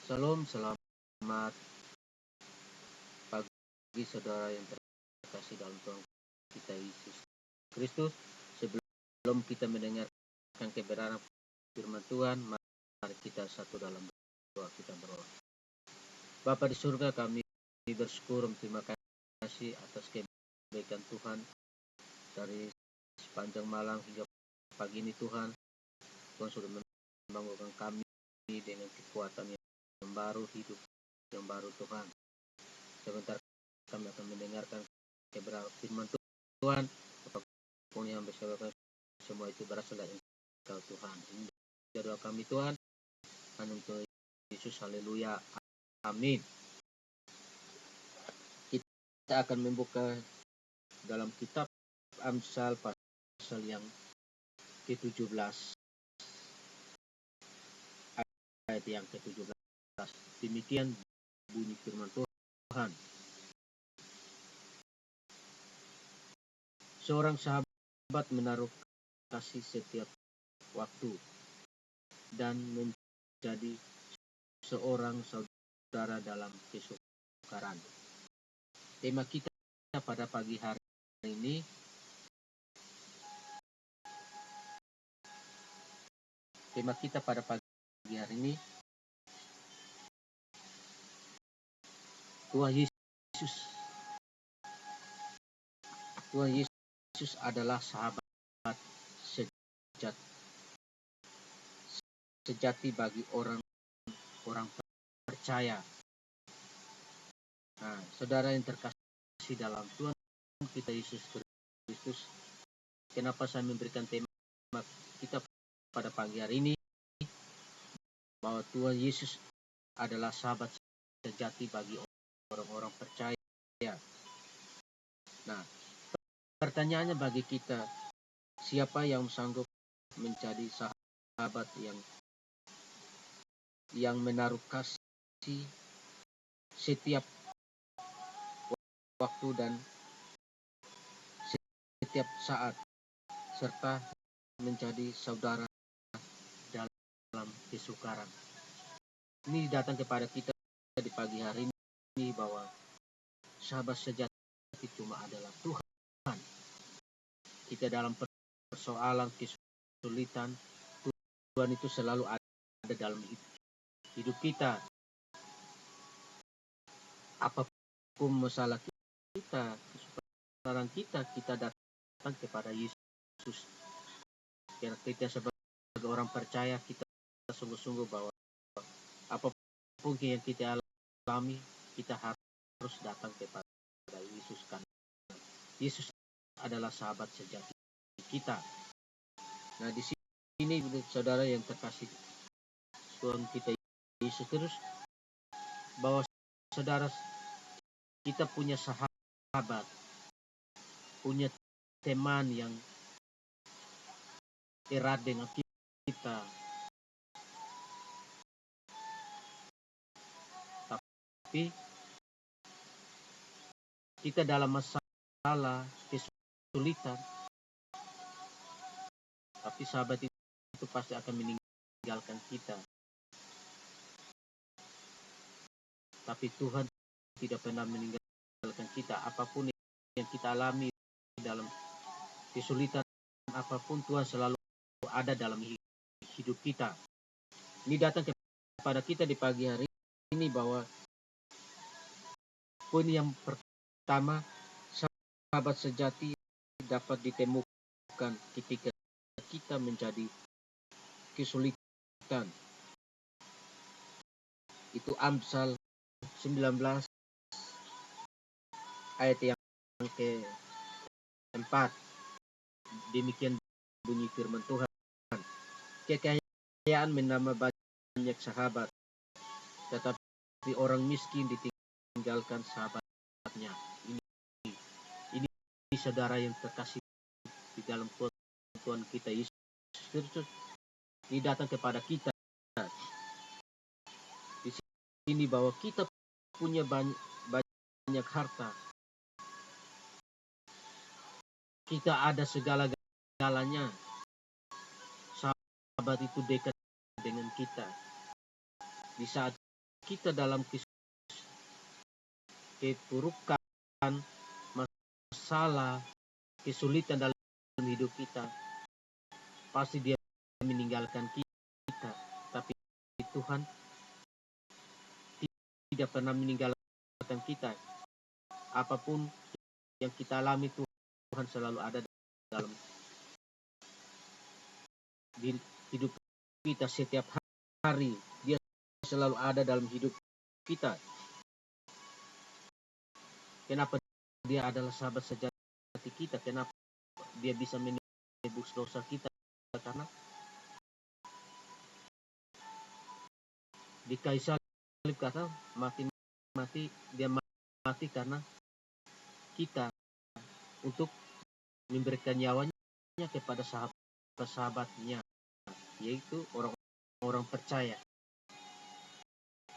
Salam, selamat pagi saudara yang terkasih dalam Tuhan kita Yesus Kristus. Sebelum kita mendengarkan kebenaran firman Tuhan, mari kita satu dalam doa. Kita berdoa. Bapa di surga, kami bersyukur, terima kasih atas kebaikan Tuhan dari sepanjang malam hingga pagi ini. Tuhan sudah membangunkan kami dengan kekuatan yang baru, hidup yang baru. Tuhan, sebentar kami akan mendengarkan kebenaran firman Tuhan. Apapun yang bersabda, semua itu berasal dari Engkau Tuhan. Ini doa kami Tuhan, untuk Yesus. Haleluya, amin. Kita akan membuka dalam kitab Amsal pasal yang ke-17 ayat yang ke-17. Demikian bunyi firman Tuhan. Seorang sahabat menaruh kasih setiap waktu dan menjadi seorang saudara dalam kesukaran. Tema kita pada pagi hari ini, Tuhan Yesus adalah sahabat sejati bagi orang percaya. Nah, saudara yang terkasih dalam Tuhan kita Yesus Kristus, kenapa saya memberikan tema kita pada pagi hari ini, bahwa Tuhan Yesus adalah sahabat sejati bagi orang-orang percaya. Nah, pertanyaannya bagi kita, siapa yang sanggup menjadi sahabat yang menaruh kasih setiap waktu dan setiap saat, serta menjadi saudara dalam kesukaran? Ini datang kepada kita di pagi hari ini, bahwa sahabat sejati cuma adalah Tuhan. Kita dalam persoalan, kesulitan, Tuhan itu selalu ada dalam hidup kita. Apapun masalah kita, kesukaran kita datang kepada Yesus. Karena kita sebagai orang percaya, kita sungguh-sungguh bahwa apapun yang kita alami, kita harus datang kepada Yesus, karena Yesus adalah sahabat sejati kita. Nah, di sini saudara yang terkasih Tuhan kita Yesus Kristus, bahwa saudara kita punya sahabat, punya teman yang erat dengan kita. Tapi kita dalam masalah, kesulitan, tapi sahabat itu pasti akan meninggalkan kita. Tapi Tuhan tidak pernah meninggalkan kita. Apapun yang kita alami dalam kesulitan apapun, Tuhan selalu ada dalam hidup kita. Ini datang kepada kita di pagi hari ini, bahwa poin yang pertama, sahabat sejati dapat ditemukan ketika kita menjadi kesulitan. Itu Amsal 19 ayat yang ke-4. Demikian bunyi firman Tuhan. Kekayaan menambah banyak sahabat, tetapi orang miskin ditinggalkan sahabatnya. Ini saudara yang terkasih di dalam Tuhan kita Yesus Kristus. Ini datang kepada kita di sini, bahwa kita punya banyak harta, kita ada segala-galanya. Sahabat itu dekat dengan kita di saat kita dalam kepurukan, masalah, kesulitan dalam hidup kita, pasti dia meninggalkan kita. Tapi Tuhan tidak pernah meninggalkan kita. Apapun yang kita alami, Tuhan selalu ada dalam hidup kita setiap hari. Dia selalu ada dalam hidup kita. Kenapa dia adalah sahabat sejati kita? Kenapa dia bisa menebus dosa kita? Karena di kayu salib kata mati dia mati karena kita, untuk memberikan nyawanya kepada sahabat-sahabatnya, yaitu orang-orang percaya.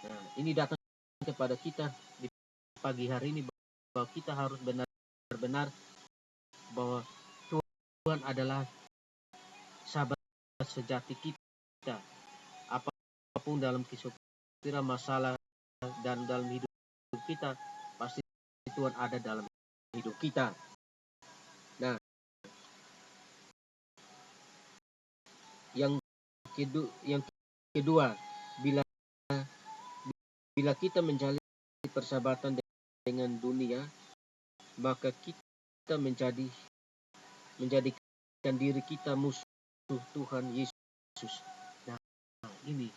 Nah, ini datang kepada kita di pagi hari ini, bahwa kita harus benar-benar bahwa Tuhan adalah sahabat sejati kita. Apapun dalam kisah masalah dan dalam hidup kita, pasti Tuhan ada dalam hidup kita. Nah, yang kedua, bila kita menjalin persahabatan dengan dunia, maka kita menjadikan diri kita musuh Tuhan Yesus. Nah, ini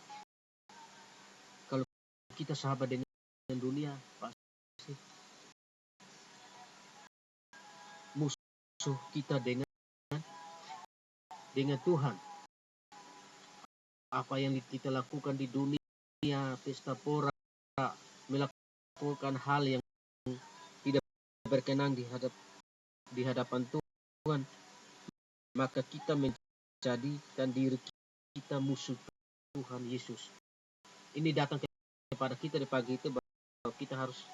kalau kita sahabat dengan dunia, pasti musuh kita dengan Tuhan. Apa yang kita lakukan di dunia, pesta pora, melakukan hal yang tidak berkenan di hadapan Tuhan, maka kita menjadikan diri kita musuh Tuhan Yesus. Ini datang kepada kita di pagi itu, bahwa kita harus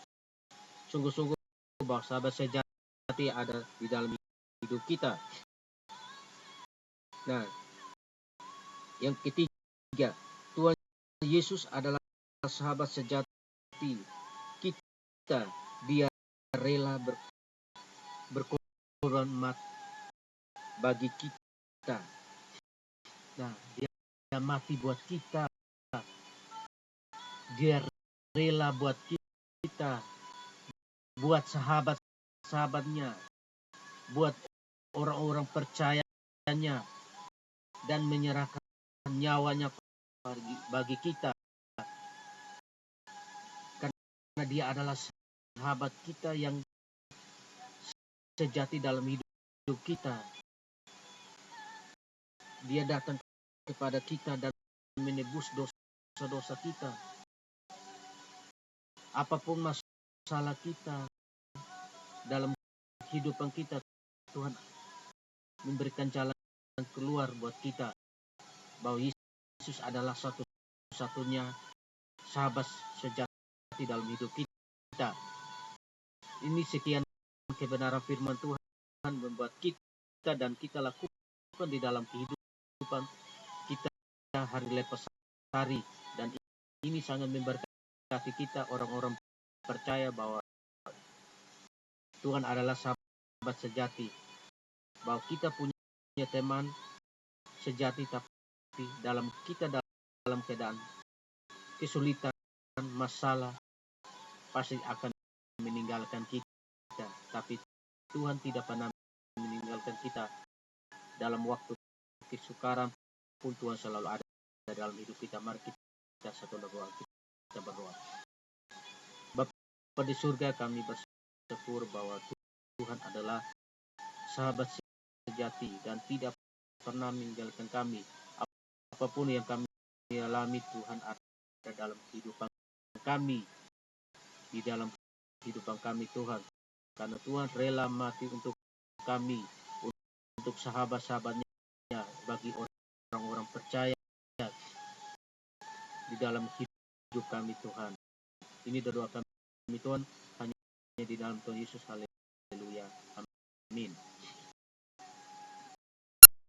sungguh-sungguh bahwa sahabat sejati ada di dalam hidup kita. Nah, yang ketiga, Tuhan Yesus adalah sahabat sejati kita. Dia rela berkorban bagi kita. Nah, dia mati buat kita. Dia rela buat kita, buat sahabat-sahabatnya, buat orang-orang percayanya, dan menyerahkan nyawanya bagi kita. Karena dia adalah sahabat kita yang sejati dalam hidup kita. Dia datang kepada kita dan menebus dosa-dosa kita. Apapun masalah kita dalam kehidupan kita, Tuhan memberikan jalan keluar buat kita, bahwa Yesus adalah satu-satunya sahabat sejati dalam hidup kita. Ini sekian kebenaran firman Tuhan membuat kita dan kita lakukan di dalam kehidupan kita hari lepas hari, dan ini sangat memberkati kita orang-orang percaya bahwa Tuhan adalah sahabat sejati, bahwa kita punya teman sejati, tapi dalam keadaan kesulitan, masalah, pasti akan meninggalkan kita. Tapi Tuhan tidak pernah meninggalkan kita. Dalam waktu kesukaran pun Tuhan selalu ada dalam hidup kita. Mari kita satu doa, kita berdoa. Bapa di surga, kami bersyukur bahwa Tuhan adalah sahabat sejati dan tidak pernah meninggalkan kami. Apapun yang kami alami, Tuhan ada dalam kehidupan kami, di dalam kehidupan kami, Tuhan. Karena Tuhan rela mati untuk kami, untuk sahabat-sahabatnya, bagi orang-orang percaya di dalam hidup kami, Tuhan. Ini doa kami, Tuhan, hanya di dalam Tuhan Yesus. Haleluya. Amin.